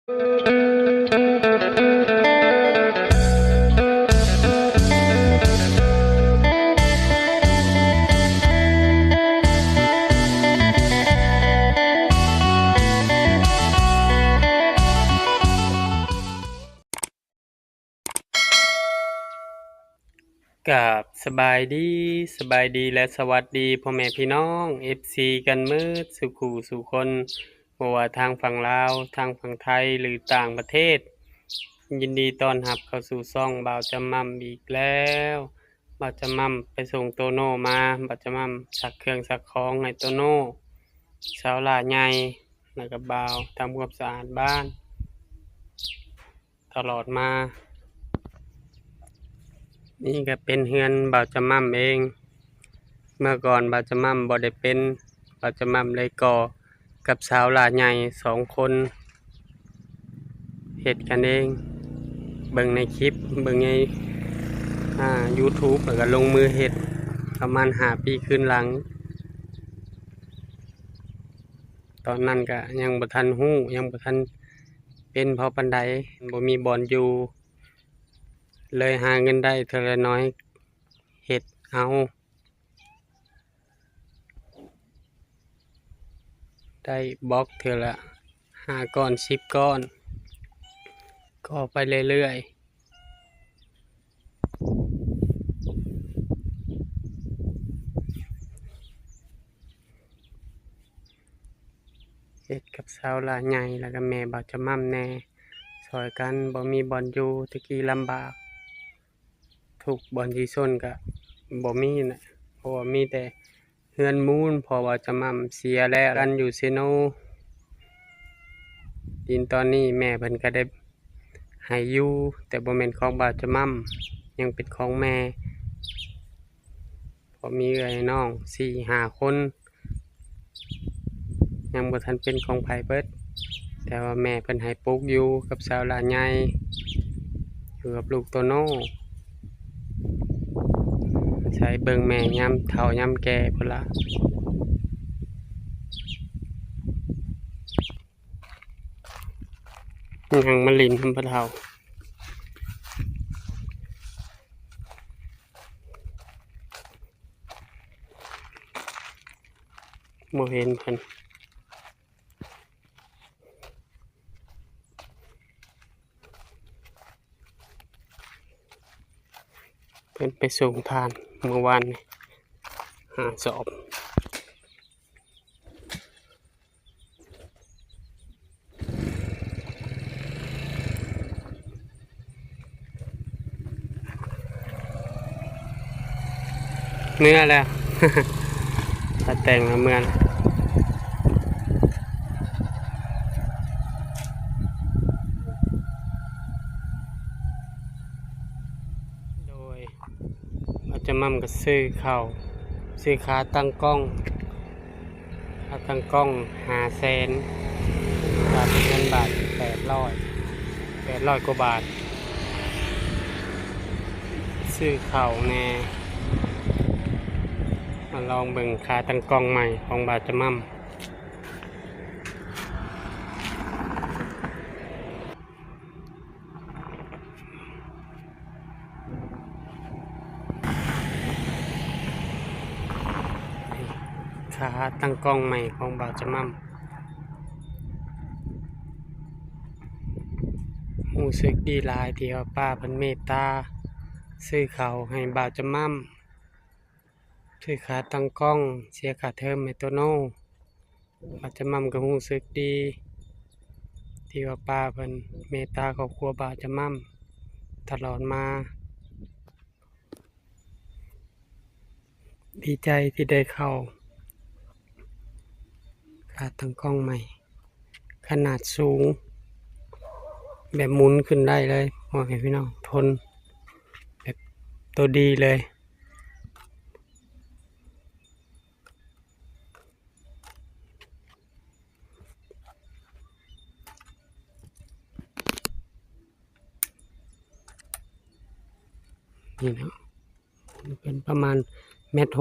กับสบายดีและสวัสดีพ่อแม่พี่น้อง FC กันมืดสุขูสู่คนบ่ว่าทางฝั่งลาวทางฝั่งไทยหรือต่างประเทศยินดีต้อนรับเข้าสู่ช่องบ่าวจำม่ำอีกแล้วบ่าวจำม่ำไปส่งโตโน่มาบ่าวจำม่ำซักเครื่องซักของให้โตโน่สาวหลาใหญ่แล้วก็บ่าวทำความสะอาดบ้านตลอดมานี่ก็เป็นเฮือนบ่าวจำม่ำเองเมื่อก่อนบ่าวจำม่ำบ่ได้เป็นบ่าวจำม่ำเลยก่อกับสาวหลาใหญ่2 คนเฮ็ดกันเองเบิ่งในคลิปเบิ่งในYouTube แล้วก็ลงมือเฮ็ดประมาณ5 ปีขึ้นหลังตอนนั้นก็ยังบ่ทันฮู้ยังบ่ทันเป็นพอปานใดบ่มีบ่อนอยู่เลยหาเงินได้เท่าละน้อยเฮ็ดเอาได้บล็อกเท่าละ5 ก้อน10 ก้อนก็ไปเรื่อยๆเฮ็ดกับสาวหลาใหญ่แล้วก็แม่บ่าวจำม่ำแน่ช่วยกันบ่มีบ่อนอยู่ตะกี้ลำบากทุกบ่อนที่ซนก็บ่มีน่ะเพราะว่ามีแต่เฮือนมูลเพราะว่าจำม่ำเสียแล้วกันอยู่เซโนดินตอนนี้แม่เพิ่นก็ได้ให้อยู่แต่บ่แม่นของบ่าวจำม่ำยังเป็นของแม่เพราะมีเอื้อยน้อง 4-5 คนยังบ่ทันเป็นของไผเบิดแต่ว่าแม่เพิ่นให้ปลูกอยู่กับสาวหลาใหญ่อยู่กับลูกโตโน่ใช้เบิ่งแม่ยามเฒ่ายามแก่พุ่นล่ะยังมาลิ้นนำพ่อเฒ่าบ่เห็นเพิ่นไปส่งทานเมื่อวานนี่5 สอบเมื่อแล้ว ถ้าแต่งแล้วเมื่อโดยเราจะมั่มก็ซื้อข้าวซื้อขาตั้งกล้อง500,000บาทเป็นเงินบาท800กว่าบาทซื้อข้าวแน่มาลองเบิ่งขาตั้งกล้องใหม่ของบาทจะมั่มขาตั้งกล้องใหม่ของบาทจะมั่มรู้สึกดีหลายที่ว่าป้าเพิ่นเมตตาซื้อข้าวให้บาทจะมั่มซื้อขาตั้งกล้องเสียค่าเทอมให้โตโน่บาทจะมั่มก็รู้สึกดีที่ว่าป้าเพิ่นเมตตาครอบครัวบาทจะมั่มตลอดมาดีใจที่ได้เข้าขาตั้งกล้องใหม่ขนาดสูงแบบหมุนขึ้นได้เลยโอเคพี่น้องทนแบบตัวดีเลยนี่นะเป็นประมาณ1.60 เมตร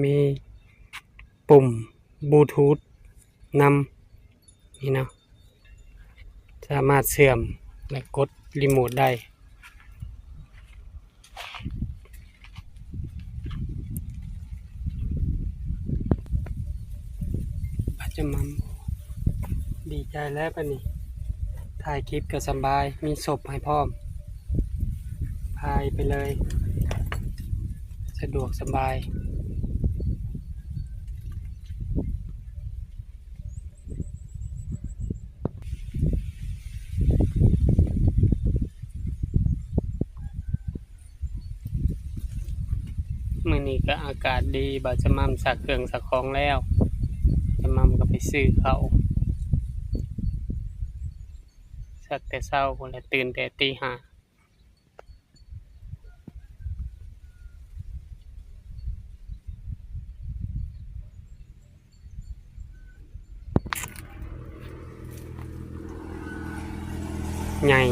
มีปุ่มบลูทูธนำนี่เนาะสามารถเชื่อมและกดรีโมทได้ปัจจุบันดีใจแล้วปะนี่ถ่ายคลิปก็สบายมีศพให้พร้อมพายไปเลยสะดวกสบายมื้อนี้ก็อากาศดีบ่จะมั่มสักเครื่องสักของแล้วจะมั่มก็ไปซื้อเขาวสักแต่เช้าพุ่นแหละตื่นแต่ตี 5ใหญ่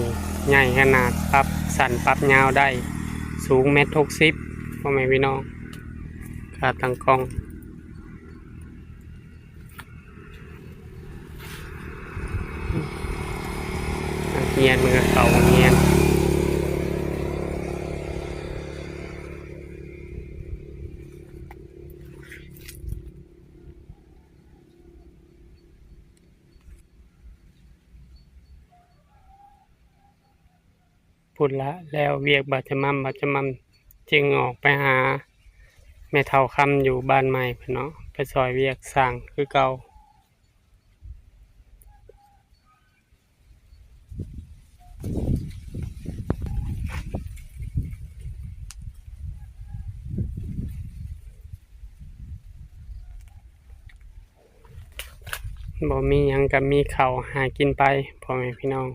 ใหญ่ขนาดปรับสั้นปรับยาวได้สูง1.60 m พ่อแม่พี่น้องขาตั้งกล้องเงียนมือเขาเงียนพูดละแล้วเวียกบาดจะมั่มจึงออกไปหาแม่เฒ่าคำอยู่บ้านใหม่เพิ่นเนาะไปซอยเวียกสร้างคือเก่าบ่มีหยังก็มีข้าวหากินไปพ่อแม่พี่น้อง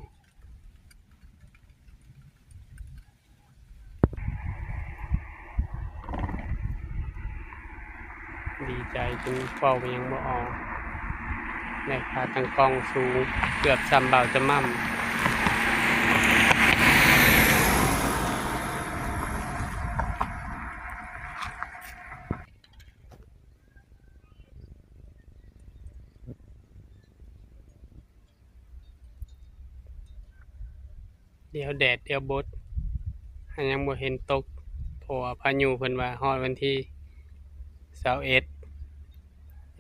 ดีใจจนเว้าก็ยังบ่ออกได้ขาตั้งกล้องสูงเกือบซ้ำเบาจะมั่มเดี๋ยวแดดเดี๋ยวบดยังบ่เห็นตกเพราะว่าพายุเพิ่นว่าฮอดวันที่21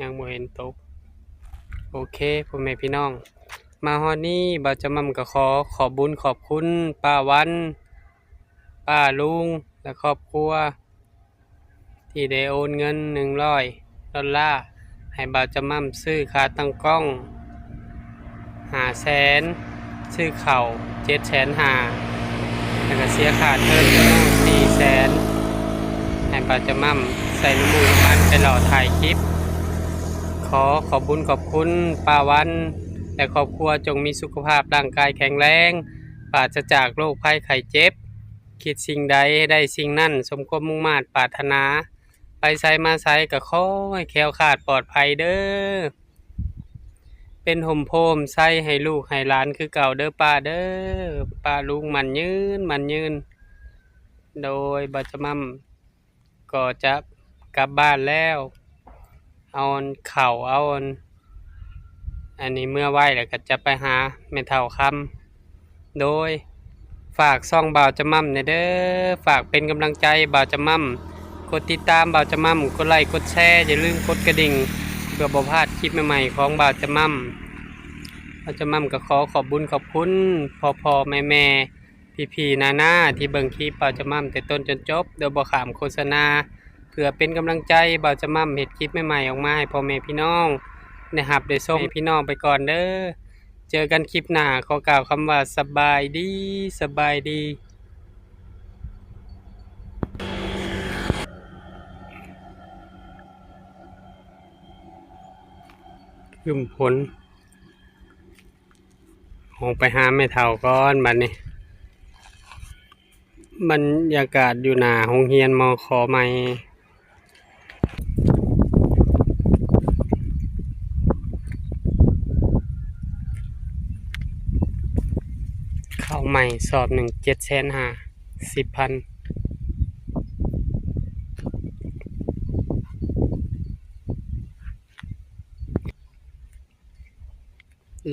ยังบ่เห็นตกโอเคพ่อแม่พี่น้องมาฮอดนี้บ่าวจะมั่มก็ขอบุญขอบคุณป้าวันป้าลุงและครอบครัวที่ได้โอนเงิน$100ให้บ่าวจะมั่มซื้อขาตั้งกล้อง500,000ซื้อข้าว750,000แล้วก็เสียค่าเทอมน้อง400,000ให้บ่าวจะมั่มใส่น้ำมูกน้ำมันไปหล่อถ่ายคลิปขอบคุญขอบคุณป้าวันและครอบครัวจงมีสุขภาพร่างกายแข็งแรงปราศจากโรคภัยไข้เจ็บคิดสิ่งใดให้ได้สิ่งนั้นสมความมุ่งมา่ปรารถนาไปไสมาไสก็ขอให้แคล้วคลาดปลอดภัยเด้อเป็นห่มโพมไส้ให้ลูกให้หลานคือเก่าเด้อป้าเด้อป้าลุงมันยืนโดยบัดจมั่มก็จะกลับบ้านแล้วเอาข้าวเอาอันนี้เมื่อไหวแล้วก็จะไปหาแม่เฒ่าคำโดยฝากซ่องบ่าวจะมั่มเด้อฝากเป็นกำลังใจบ่าวจะมั่มกดติดตามบ่าวจะมั่มกดไลค์กดแชร์อย่าลืมกดกระดิ่งเพื่อบ่พลาดคลิปใหม่ๆของบ่าวจะมั่มบ่าวจะมั่มก็ขอบบุญขอบคุณพ่อแม่พี่ๆน้าที่เบิ่งคลิปบ่าวจะมั่มแต่ต้นจนจบโดยบ่ข้ามโฆษณาเพื่อเป็นกำลังใจบ่าวจะมั่มเฮ็ดคลิปใหม่ๆออกมาให้พ่อแม่พี่น้องได้รับได้ชมพี่น้องไปก่อนเด้อเจอกันคลิปหน้าขอกล่าวคำว่าสบายดีคืมผลออกไปหาแม่เฒ่าก่อนบัดนี้บรรยากาศอยู่หน้าโรงเรียนมข.ใหม่เข้าใหม่สอบ1 750,000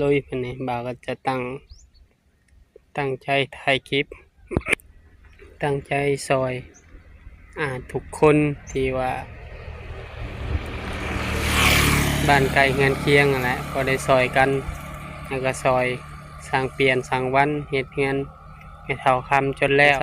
ลุยพุ่นนี่บ่าวก็จะตั้งใจถ่ายคลิป ตั้งใจซอยทุกคนที่ว่าบ้านไกลเฮือนเคียงนั่นแหละก็ได้ซอยกันแล้วก็ซอยสร้างเปลี่ยนสร้างวันเฮ็ดเฮือนให้เท่าคำจนแล้ว